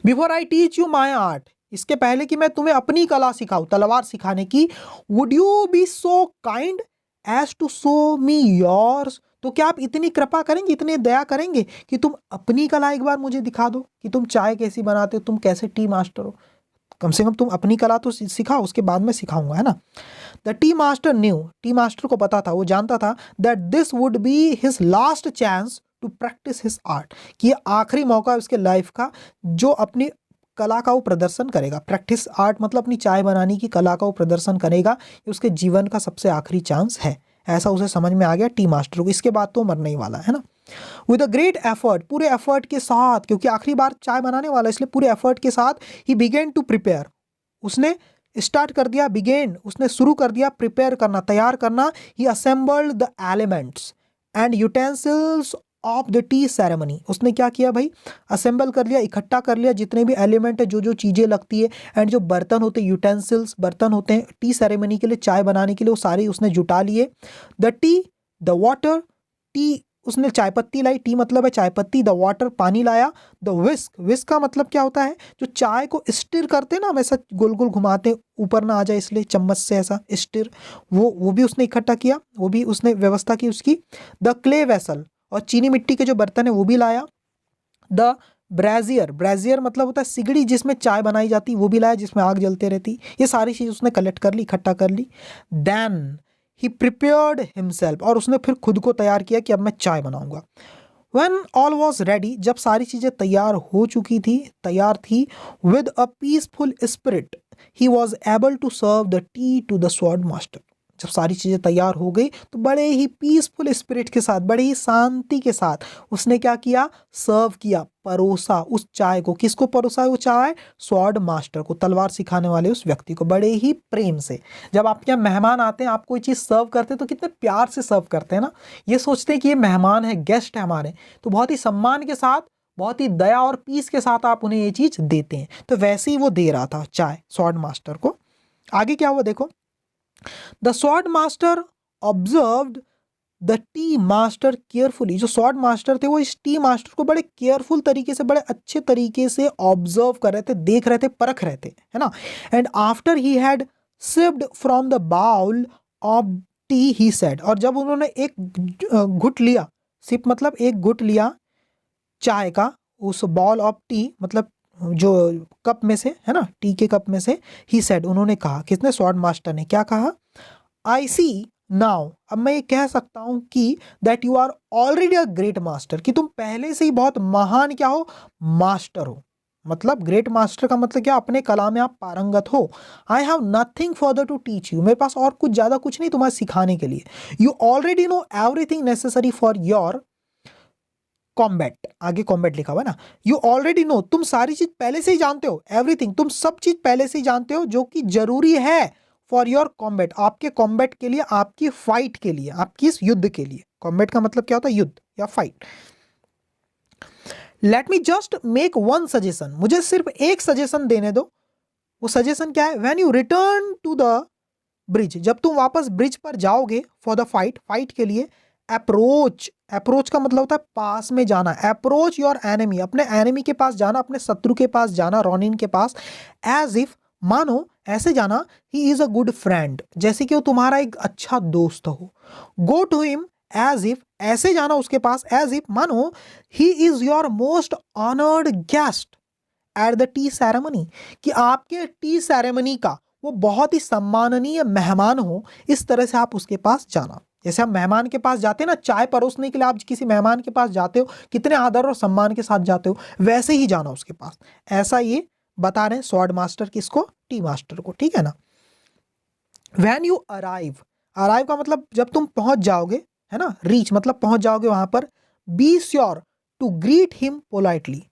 Before I teach you my art, इसके पहले कि मैं तुम्हें अपनी कला सिखाऊं, तलवार सिखाने की, would you be so kind as to show me yours, तो क्या आप इतनी कृपा करेंगे, इतनी दया करेंगे कि तुम अपनी कला एक बार मुझे दिखा दो, कि तुम चाय कैसी बनाते हो, तुम कैसे टी मास्टर हो, कम से कम तुम अपनी कला तो सिखाओ, उसके बाद मैं सिखाऊंगा, है ना। The tea master knew, tea master को पता था, वो जानता था that this would be his last chance to practise his art, कि ये आखिरी मौका है उसके लाइफ का जो अपनी कला का वो प्रदर्शन करेगा। प्रैक्टिस आर्ट मतलब अपनी चाय बनाने की कला का वो प्रदर्शन करेगा, ये उसके जीवन का सबसे आखिरी चांस है। ऐसा उसे समझ में आ गया टी मास्टर को, इसके बाद तो मरने ही वाला है ना। विद अ ग्रेट एफर्ट, पूरे एफर्ट के साथ, क्योंकि आखिरी बार चाय बनाने वाला इसलिए पूरे एफर्ट के साथ ही बिगेन टू प्रिपेयर, उसने स्टार्ट कर दिया, बिगेन उसने शुरू कर दिया, प्रिपेयर करना, तैयार करना। He assembled the elements and utensils of the tea ceremony, उसने क्या किया भाई, असेंबल कर लिया, इकट्ठा कर लिया जितने भी एलिमेंट है, जो जो चीज़ें लगती है, एंड जो बर्तन होते हैं, यूटेंसिल्स बर्तन होते हैं टी सेरेमनी के लिए, चाय बनाने के लिए, वो सारे उसने जुटा लिए। The T, the water, T उसने चाय पत्ती लाई, टी मतलब है चाय पत्ती, द वाटर पानी लाया, द विस्क, विस्क का मतलब क्या होता है, जो चाय को स्टिर करते हैं ना, हम ऐसा गोल गोल घुमाते ऊपर ना आ जाए इसलिए चम्मच से ऐसा स्टिर, वो भी उसने इकट्ठा किया, वो भी उसने व्यवस्था की उसकी। द क्ले वेसल, और चीनी मिट्टी के जो बर्तन है वो भी लाया। द ब्राजियर, ब्राजियर मतलब होता है सिगड़ी जिसमें चाय बनाई जाती, वो भी लाया जिसमें आग जलते रहती। ये सारी चीज़ उसने कलेक्ट कर ली, इकट्ठा कर ली। देन ही प्रिपेयर्ड हिमसेल्फ, और उसने फिर खुद को तैयार किया कि अब मैं चाय बनाऊंगा। When all was ready, जब सारी चीज़ें तैयार हो चुकी थी, तैयार थी, with a peaceful spirit, he was able to serve the tea to the sword master. जब सारी चीज़ें तैयार हो गई तो बड़े ही पीसफुल स्पिरिट के साथ, बड़े ही शांति के साथ उसने क्या किया, सर्व किया, परोसा उस चाय को। किसको परोसा वो चाय, स्वॉर्ड मास्टर को, तलवार सिखाने वाले उस व्यक्ति को, बड़े ही प्रेम से। जब आपके यहाँ मेहमान आते हैं, आप कोई चीज़ सर्व करते हैं तो कितने प्यार से सर्व करते हैं ना, ये सोचते हैं कि ये मेहमान है, गेस्ट है हमारे, तो बहुत ही सम्मान के साथ, बहुत ही दया और पीस के साथ आप उन्हें ये चीज़ देते हैं। तो वैसे ही वो दे रहा था चाय स्वॉर्ड मास्टर को। आगे क्या हुआ देखो, the sword master observed the tea master carefully, जो स्वॉर्ड मास्टर थे वो इस टी मास्टर को बड़े केयरफुल तरीके से, बड़े अच्छे तरीके से ऑब्जर्व कर रहे थे, देख रहे थे, परख रहे थे, है ना। And after he had sipped from the bowl of tea he said, और जब उन्होंने एक घुट लिया, सिप मतलब एक घुट लिया चाय का, उस बॉल ऑफ टी मतलब जो कप में से, है ना, टी के कप में से, ही सेड उन्होंने कहा, किसने, स्वॉर्ड मास्टर ने क्या कहा, आई सी नाउ, अब मैं ये कह सकता हूं कि that you are already a great master, कि तुम पहले से ही बहुत महान क्या हो, मास्टर हो। मतलब ग्रेट मास्टर का मतलब क्या, अपने कला में आप पारंगत हो। I have nothing further to teach you, मेरे पास और कुछ ज्यादा कुछ नहीं तुम्हें सिखाने के लिए। You already know everything necessary for your combat, आगे कॉम्बैट लिखा हुआ है ना, यू ऑलरेडी नो, तुम सारी चीज पहले से ही जानते हो, एवरीथिंग, तुम सब चीज पहले से ही जानते हो जो कि जरूरी है फॉर योर कॉम्बैट, आपके कॉम्बैट के लिए, आपकी फाइट के लिए, आपकी इस युद्ध के लिए। कॉम्बैट का मतलब क्या होता है, युद्ध या fight. Let me just make one suggestion, मुझे सिर्फ एक सजेशन देने दो। वो सजेशन क्या है, when you return to the bridge, जब तुम वापस ब्रिज पर जाओगे फॉर द फाइट, फाइट के लिए, अप्रोच, अप्रोच का मतलब होता है पास में जाना, अप्रोच योर एनिमी, अपने एनिमी के पास जाना, अपने शत्रु के पास जाना, रोनिन के पास, एज इफ, मानो ऐसे जाना, he is a good friend, जैसे कि वो तुम्हारा एक अच्छा दोस्त हो। Go to him as if, ऐसे जाना उसके पास, एज इफ, मानो he is your most honoured guest at the tea ceremony, कि आपके टी सेरेमनी का वो बहुत ही सम्माननीय मेहमान हो, इस तरह से आप उसके पास जाना। जैसे हम मेहमान के पास जाते हैं ना, चाय परोसने के लिए आप किसी मेहमान के पास जाते हो, कितने आदर और सम्मान के साथ जाते हो, वैसे ही जाना उसके पास। ऐसा ये बता रहे हैं स्वॉर्ड मास्टर किसको, टी मास्टर को, ठीक है ना। व्हेन यू अराइव, अराइव का मतलब जब तुम पहुंच जाओगे, है ना, रीच मतलब पहुंच जाओगे वहां पर, be sure to greet him politely,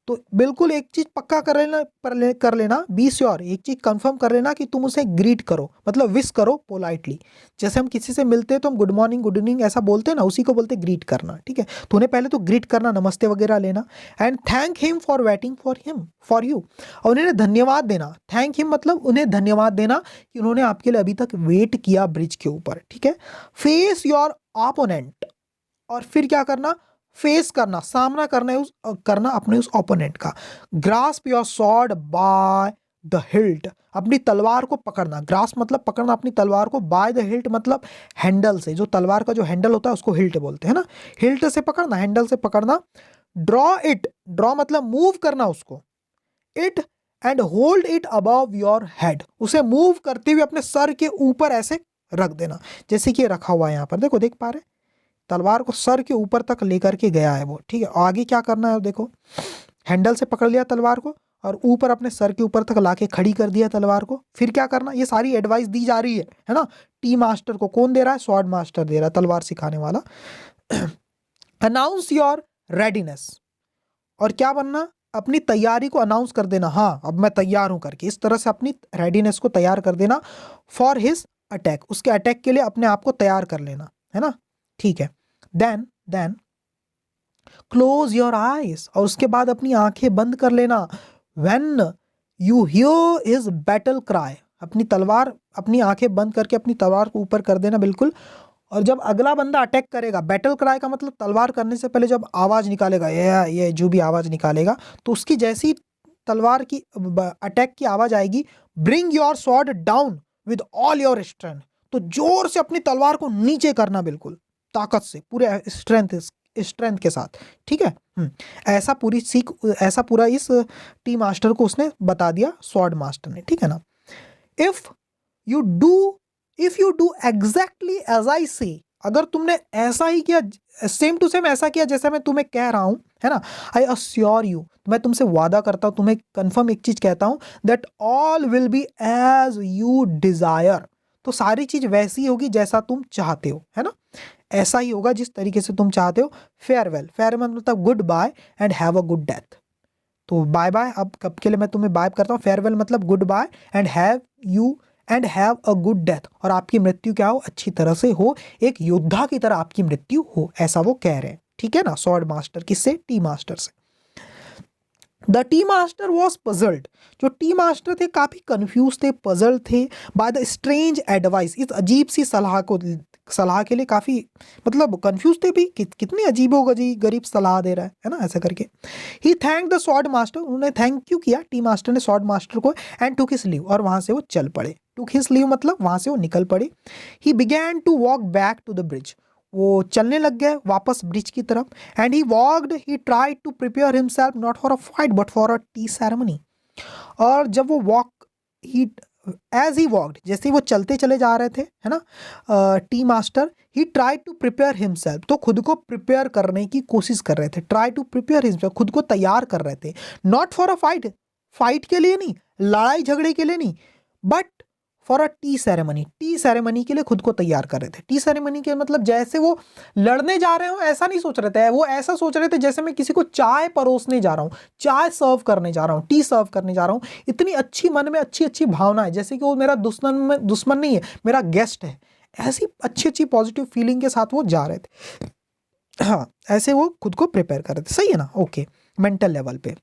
तो बिल्कुल एक चीज पक्का कर लेना, बी श्योर, एक चीज कंफर्म कर लेना कि तुम उसे ग्रीट करो, मतलब विश करो पोलाइटली। जैसे हम किसी से मिलते हैं तो हम गुड मॉर्निंग, गुड इवनिंग ऐसा बोलते हैं ना, उसी को बोलते हैं ग्रीट करना, ठीक है। तो उन्हें पहले तो ग्रीट करना, नमस्ते वगैरह लेना। And thank him for waiting for you, और उन्हें धन्यवाद देना, थैंक हिम मतलब उन्हें धन्यवाद देना कि उन्होंने आपके लिए अभी तक वेट किया ब्रिज के ऊपर, ठीक है। फेस योर ऑपोनेंट, और फिर क्या करना, फेस करना, सामना करना अपने उस ओपोनेंट का। Grasp your sword by the hilt, अपनी तलवार को पकड़ना, ग्रास्प मतलब पकड़ना अपनी तलवार को, बाय द हिल्ट मतलब हैंडल से, जो तलवार का जो हैंडल होता है उसको हिल्ट बोलते हैं ना, हिल्ट से पकड़ना, हैंडल से पकड़ना। ड्रॉ इट, ड्रॉ मतलब मूव करना उसको, it and hold it above your head, उसे मूव करते हुए अपने सर के ऊपर ऐसे रख देना, जैसे कि रखा हुआ है यहाँ पर, देखो देख पा रहे, तलवार को सर के ऊपर तक लेकर के गया है वो, ठीक है। आगे क्या करना है देखो, हैंडल से पकड़ लिया तलवार को, और ऊपर अपने सर के ऊपर तक लाके खड़ी कर दिया तलवार को। फिर क्या करना, ये सारी एडवाइस दी जा रही है ना। टी मास्टर को कौन दे रहा है, स्वॉर्ड मास्टर दे रहा है, तलवार सिखाने वाला। अनाउंस योर रेडीनेस, और क्या बनना, अपनी तैयारी को अनाउंस कर देना, हाँ अब मैं तैयार हूं करके, इस तरह से अपनी रेडीनेस को तैयार कर देना। फॉर हिज अटैक, उसके अटैक के लिए अपने आप को तैयार कर लेना, है ना, ठीक है। देन क्लोज योर आईज, और उसके बाद अपनी आंखें बंद कर लेना। When you here his battle cry, अपनी तलवार, अपनी आंखें बंद करके अपनी तलवार को ऊपर कर देना बिल्कुल। और जब अगला बंदा अटैक करेगा, बैटल क्राई का मतलब तलवार करने से पहले जब आवाज निकालेगा, ये जो भी आवाज निकालेगा, तो उसकी जैसी तलवार की अटैक की आवाज आएगी, bring your sword down with all your strength, तो जोर से अपनी तलवार को नीचे करना बिल्कुल ताकत से, पूरे स्ट्रेंथ के साथ, ठीक है। ऐसा पूरा इस टी मास्टर को उसने बता दिया, स्वॉर्ड मास्टर ने, ठीक है ना। If you do exactly as I say, अगर तुमने ऐसा ही किया, सेम टू सेम ऐसा किया जैसा मैं तुम्हें कह रहा हूं, है ना, आई अश्योर यू, मैं तुमसे वादा करता हूं, तुम्हें कंफर्म एक चीज कहता हूं, that all will be as you desire, तो सारी चीज वैसी होगी जैसा तुम चाहते हो, है ना, ऐसा ही होगा जिस तरीके से तुम चाहते हो। फेयरवेल मतलब goodbye and have a good death, तो बाय बाय, अब कब के लिए मैं तुम्हें बाय करता हूँ, फेयरवेल मतलब goodbye and have a good death, और आपकी मृत्यु क्या हो, अच्छी तरह से हो, एक योद्धा की तरह आपकी मृत्यु हो, ऐसा वो कह रहे हैं, ठीक है ना, स्वॉर्ड मास्टर किससे, टी मास्टर से। The tea master was puzzled, जो टी मास्टर थे काफी कंफ्यूज थे, पजल थे बाय द स्ट्रेंज एडवाइस, इस अजीब सी सलाह के लिए काफी मतलब कंफ्यूज थे भी, कितनी अजीबो गरीब सलाह दे रहा है ना, ऐसा करके। ही थैंक द स्वॉर्ड मास्टर, उन्होंने थैंक यू किया टी मास्टर ने स्वॉर्ड मास्टर को, एंड टुक हिज लीव, और वहां से वो चल पड़े। टुक हिज लीव मतलब वहां से वो निकल पड़े। He began to walk back to the bridge, वो चलने लग गए वापस ब्रिज की तरफ। And he tried to prepare himself not for a fight but for a tea ceremony, और जब वो एज ही वॉकड, जैसे वो चलते चले जा रहे थे, है ना, tea master, he tried to prepare himself, तो खुद को प्रिपेयर करने की कोशिश कर रहे थे, ट्राई टू प्रिपेयर हिमसेल्फ, खुद को तैयार कर रहे थे, नॉट फॉर अ फाइट के लिए नहीं, लड़ाई झगड़े के लिए नहीं, but for a tea ceremony के लिए खुद को तैयार कर रहे थे। टी सेरेमनी के मतलब जैसे वो लड़ने जा रहे हो ऐसा नहीं सोच रहे थे, वो ऐसा सोच रहे थे जैसे मैं किसी को चाय परोसने जा रहा हूँ, चाय सर्व करने जा रहा हूँ, टी सर्व करने जा रहा हूँ, इतनी अच्छी मन में अच्छी भावना है, जैसे कि वो मेरा दुश्मन नहीं है, मेरा गेस्ट है, ऐसी अच्छी पॉजिटिव फीलिंग के साथ वो जा रहे थे। हाँ, ऐसे वो खुद को प्रिपेयर कर रहे थे, सही है ना, ओके, मेंटल लेवल पे।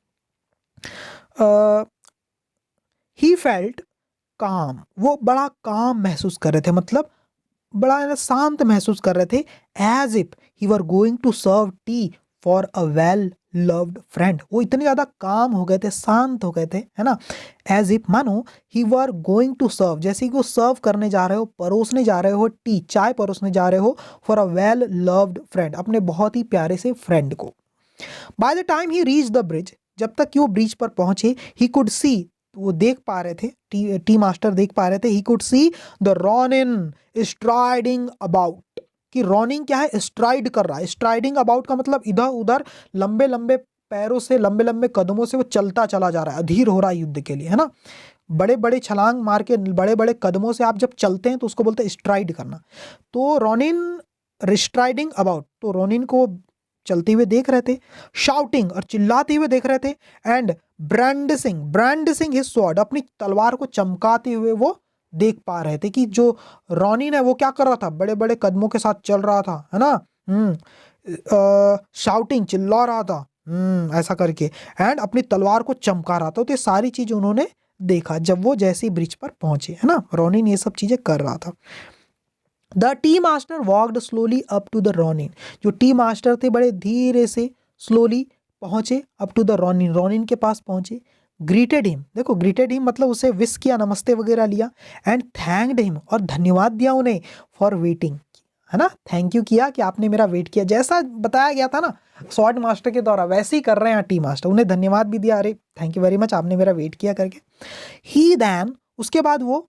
ही फेल्ट काम, वो बड़ा काम महसूस कर रहे थे, मतलब बड़ा शांत महसूस कर रहे थे, as if he were going to serve tea for a well loved friend, वो इतने ज्यादा काम हो गए थे, शांत हो गए थे, है ना, एज इफ मानो ही वर गोइंग टू सर्व, जैसे कि वो सर्व करने जा रहे हो, परोसने जा रहे हो, टी चाय परोसने जा रहे हो, for a well loved friend, अपने बहुत ही प्यारे से फ्रेंड को। By the time he reach the bridge, जब तक कि वो ब्रिज पर पहुंचे, ही कुड सी, वो देख पा रहे थे, टी मास्टर देख पा रहे थे, he could see the Ronin striding about, कि रॉनिंग क्या है, स्ट्राइड कर रहा है, स्ट्राइडिंग अबाउट का मतलब इधर उधर लंबे लंबे पैरों से, लंबे लंबे कदमों से वो चलता चला जा रहा है, अधीर हो रहा है युद्ध के लिए, है ना, बड़े बड़े छलांग मार के, बड़े बड़े कदमों से आप जब चलते हैं तो उसको बोलते हैं स्ट्राइड करना। तो रॉनिन स्ट्राइडिंग अबाउट, तो रॉनिन को चलते हुए देख रहे थे, शाउटिंग और चिल्लाते हुए देख रहे थे, एंड ब्रांडिसिंग हिज स्वॉर्ड, अपनी तलवार को चमकाते हुए वो देख पा रहे थे कि जो रॉनिन है वो क्या कर रहा था, बड़े बड़े कदमों के साथ चल रहा था, है ना, शाउटिंग चिल्ला रहा था, ऐसा करके, एंड अपनी तलवार को चमका रहा था। तो ये सारी चीज उन्होंने देखा जब वो जैसे ब्रिज पर पहुंचे, है ना, रॉनिन ये सब चीजें कर रहा था। The tea master walked slowly up to the ronin, जो टी मास्टर थे बड़े धीरे से स्लोली पहुंचे up to the ronin, ronin के पास पहुंचे, ग्रीटेड हिम, देखो ग्रीटेड हिम मतलब उसे विश किया, नमस्ते वगैरह लिया, एंड थैंक्ड हिम, और धन्यवाद दिया उन्हें, फॉर वेटिंग, है ना, थैंक यू किया कि आपने मेरा वेट किया, जैसा बताया गया था ना स्वॉर्ड मास्टर के द्वारा, वैसे ही कर रहे हैं टी मास्टर, उन्हें धन्यवाद भी दिया, अरे थैंक यू वेरी मच, आपने मेरा वेट किया करके। ही देन, उसके बाद वो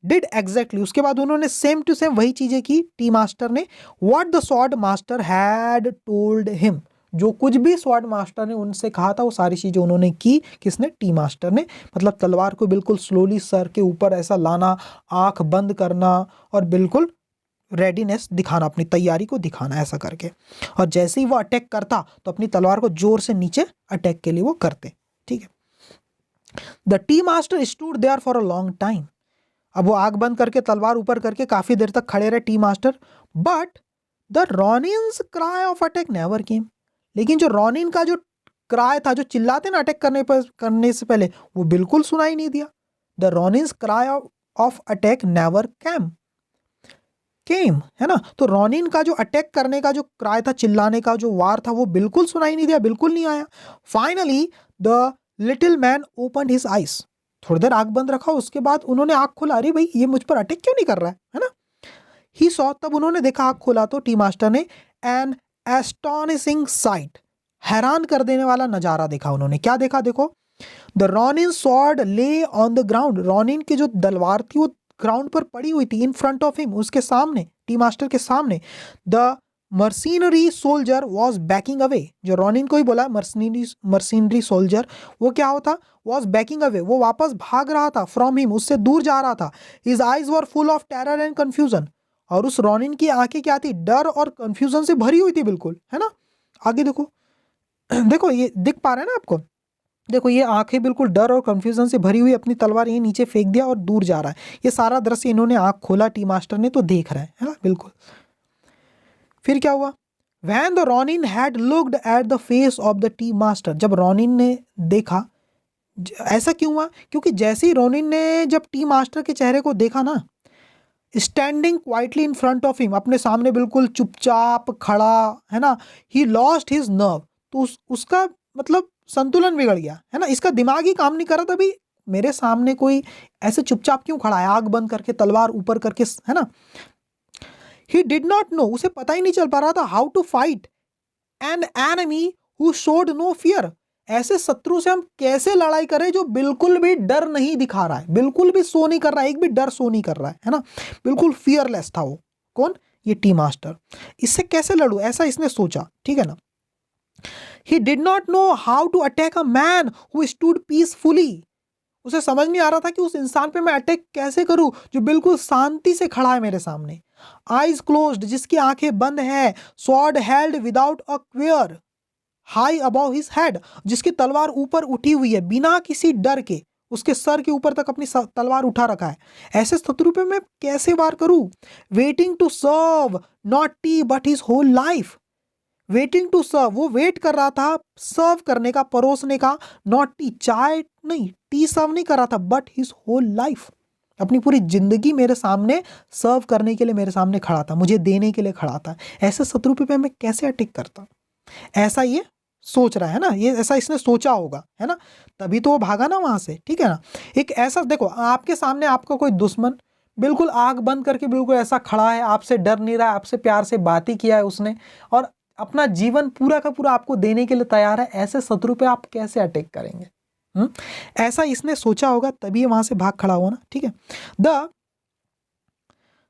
डिड एग्जैक्टली, उसके बाद उन्होंने सेम टू सेम वही चीजें की टी मास्टर ने, what the sword master had told him, जो कुछ भी स्वॉर्ड मास्टर ने उनसे कहा था वो सारी चीजें उन्होंने की। किसने? टी मास्टर ने। मतलब तलवार को बिल्कुल स्लोली सर के ऊपर ऐसा लाना, आंख बंद करना और बिल्कुल रेडीनेस दिखाना, अपनी तैयारी को दिखाना ऐसा करके। और जैसे ही वो अटैक करता तो अपनी तलवार को जोर से नीचे अटैक के लिए वो करते। ठीक है। The tea master stood there for a long time. अब वो आग बंद करके तलवार ऊपर करके काफी देर तक खड़े रहे tea master. But the ronin's cry of attack never came. लेकिन जो रॉनिन का जो क्राई था, जो चिल्लाते ना अटैक करने से पहले, वो बिल्कुल सुनाई नहीं दिया। The ronin's cry of attack never came, है ना। तो रॉनिन का जो अटैक करने का जो क्राई था, चिल्लाने का जो वार था, वो बिल्कुल सुनाई नहीं दिया, बिल्कुल नहीं आया। Finally the little man open his eyes. थोड़ी देर आंख बंद रखा, उसके बाद उन्होंने आंख खोला। अरे भाई, ये मुझ पर अटैक क्यों नहीं कर रहा है ना। ही सॉ, तब उन्होंने देखा, आंख खोला तो टी मास्टर ने, एन एस्टोनिशिंग साइट, हैरान कर देने वाला नजारा देखा उन्होंने। क्या देखा? देखो, द रॉनिन स्वॉर्ड ले ऑन द ग्राउंड। रॉनिन की जो तलवार थी वो ग्राउंड पर पड़ी हुई थी, इन फ्रंट ऑफ हिम, उसके सामने, टी मास्टर के सामने। The mercenary soldier was banking away. जो रॉनिन को ही बोला मर्सिनरी सोल्जर, वो क्या होता? वॉज बैकिंग अवे, वो वापस भाग रहा था फ्रॉम हिम, उससे दूर जा रहा था। His eyes were full of terror and confusion. और उस रॉनिन की आंखें क्या थी? डर और कंफ्यूजन से भरी हुई थी बिल्कुल, है ना। आगे देखो, देखो ये दिख पा रहा है ना आपको? देखो, ये आंखें बिल्कुल डर और कंफ्यूजन से भरी हुई, अपनी तलवार ये नीचे फेंक दिया और दूर जा रहा है। ये सारा दृश्य इन्होंने आंख खोला टी मास्टर ने तो देख रहा है ना, बिल्कुल। फिर क्या हुआ? When the Ronin had looked at the face of the tea master, जब रॉनिन ने देखा, ऐसा क्यों हुआ? क्योंकि जैसे ही रॉनिन ने जब टी मास्टर के चेहरे को देखा ना, standing quietly in front of him, अपने सामने बिल्कुल चुपचाप खड़ा, है ना, ही लॉस्ट हिज नर्व। तो उसका मतलब संतुलन बिगड़ गया, है ना। इसका दिमाग ही काम नहीं कर रहा था, भाई मेरे सामने कोई ऐसे चुपचाप क्यों खड़ा है, आग बंद करके, तलवार ऊपर करके, है ना। ही डिड नॉट नो, उसे पता ही नहीं चल पा रहा था, how to fight an enemy who showed no fear. ऐसे शत्रु से हम कैसे लड़ाई करें जो बिल्कुल भी डर नहीं दिखा रहा है, बिल्कुल भी शो नहीं कर रहा है, एक भी डर शो नहीं कर रहा है ना। बिल्कुल फियरलेस था वो। कौन? ये टी मास्टर। इससे कैसे लड़ूं, ऐसा इसने सोचा, ठीक है ना। He did not know how to attack a man who stood peacefully. उसे समझ नहीं आ रहा था कि उस इंसान पे मैं अटैक कैसे करूं जो बिल्कुल शांति से खड़ा है मेरे सामने। आईज क्लोज्ड, जिसकी आंखें बंद है। Sword held without a queer high above his head, जिसकी तलवार ऊपर उठी हुई है बिना किसी डर के, उसके सर के ऊपर तक अपनी तलवार उठा रखा है। ऐसे शत्रु पे मैं कैसे वार करूं? Waiting to serve not tea but his whole life. Waiting to serve, वो वेट कर रहा था सर्व करने का, परोसने का। नॉट टी, चाय नहीं, टी सर्व नहीं कर रहा था, बट हिज होल लाइफ, अपनी पूरी जिंदगी मेरे सामने सर्व करने के लिए मेरे सामने खड़ा था, मुझे देने के लिए खड़ा था। ऐसे शत्रु पे मैं कैसे अटैक करता? ऐसा ये सोच रहा है ना, ये ऐसा इसने सोचा होगा, है ना, तभी तो वो भागा ना वहां से, ठीक है ना। एक ऐसा देखो, आपके सामने आपका कोई दुश्मन बिल्कुल आंख बंद करके बिल्कुल ऐसा खड़ा है, आपसे डर नहीं रहा है, आपसे प्यार से बात ही किया है उसने, और अपना जीवन पूरा का पूरा आपको देने के लिए तैयार है। ऐसे शत्रु पे आप कैसे अटैक करेंगे? ऐसा इसने सोचा होगा, तभी वहां से भाग खड़ा हुआ ना, ठीक है।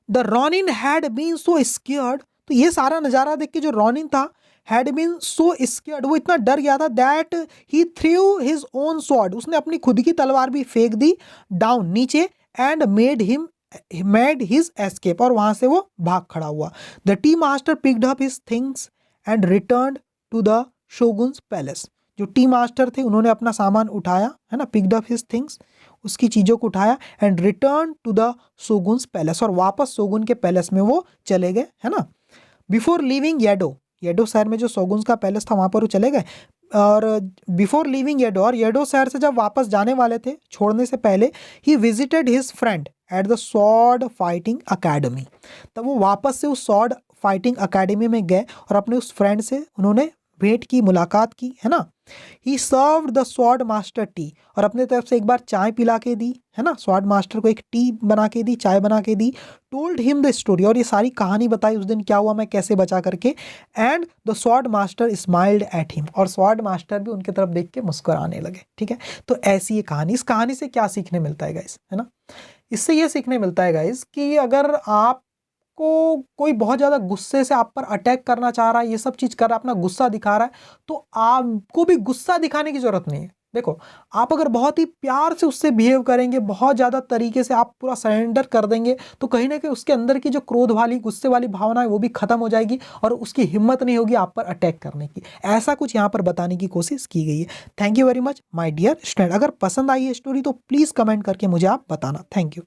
The ronin had been so scared, तो ये सारा नजारा देख के जो रॉनिन था, हैड बीन सो स्केयर्ड, वो इतना डर गया था, that he threw his own sword, उसने अपनी खुद की तलवार भी फेंक दी डाउन नीचे, एंड मेड हिज एस्केप, और वहां से वो भाग खड़ा हुआ। The tea master picked up his things and return to the shogun's palace. जो टी मास्टर थे उन्होंने अपना सामान उठाया, है ना, पिक्ड अप हिज थिंग्स, उसकी चीज़ों को उठाया, and return to the shogun's palace, और वापस शोगुन के पैलेस में वो चले गए, है ना। बिफोर लिविंग येडो शहर में जो शोगुन्स का पैलेस था वहाँ पर वो चले गए। और बिफोर लिविंग येडो, और येडो शहर से जब वापस जाने वाले थे, छोड़ने से पहले, he visited his friend at the sword fighting academy. तब वो वापस से उस स्वॉर्ड फाइटिंग अकेडमी में गए और अपने उस फ्रेंड से उन्होंने भेंट की, मुलाकात की, है ना। ही served the sword master T, और अपने तरफ से एक बार चाय पिला के दी, है ना, स्वॉर्ड मास्टर को एक टी बना के दी, चाय बना के दी। टोल्ड हिम द स्टोरी, और ये सारी कहानी बताई, उस दिन क्या हुआ, मैं कैसे बचा करके। And the sword master smiled at him, और स्वॉर्ड मास्टर भी उनकी तरफ देख के मुस्कुराने लगे, ठीक है। तो ऐसी ये कहानी, इस कहानी से क्या सीखने मिलता है गाइस, है ना। इससे ये सीखने मिलता है गाइस कि अगर आप आपको कोई बहुत ज़्यादा गुस्से से आप पर अटैक करना चाह रहा है, ये सब चीज़ कर रहा है, अपना गुस्सा दिखा रहा है, तो आपको भी गुस्सा दिखाने की ज़रूरत नहीं है। देखो, आप अगर बहुत ही प्यार से उससे बिहेव करेंगे, बहुत ज़्यादा तरीके से आप पूरा सरेंडर कर देंगे, तो कहीं न कहीं उसके अंदर की जो क्रोध वाली, गुस्से वाली भावना है वो भी खत्म हो जाएगी और उसकी हिम्मत नहीं होगी आप पर अटैक करने की। ऐसा कुछ यहाँ पर बताने की कोशिश की गई है। Thank you very much my dear student. अगर पसंद आई है स्टोरी तो प्लीज़ कमेंट करके मुझे आप बताना। Thank you.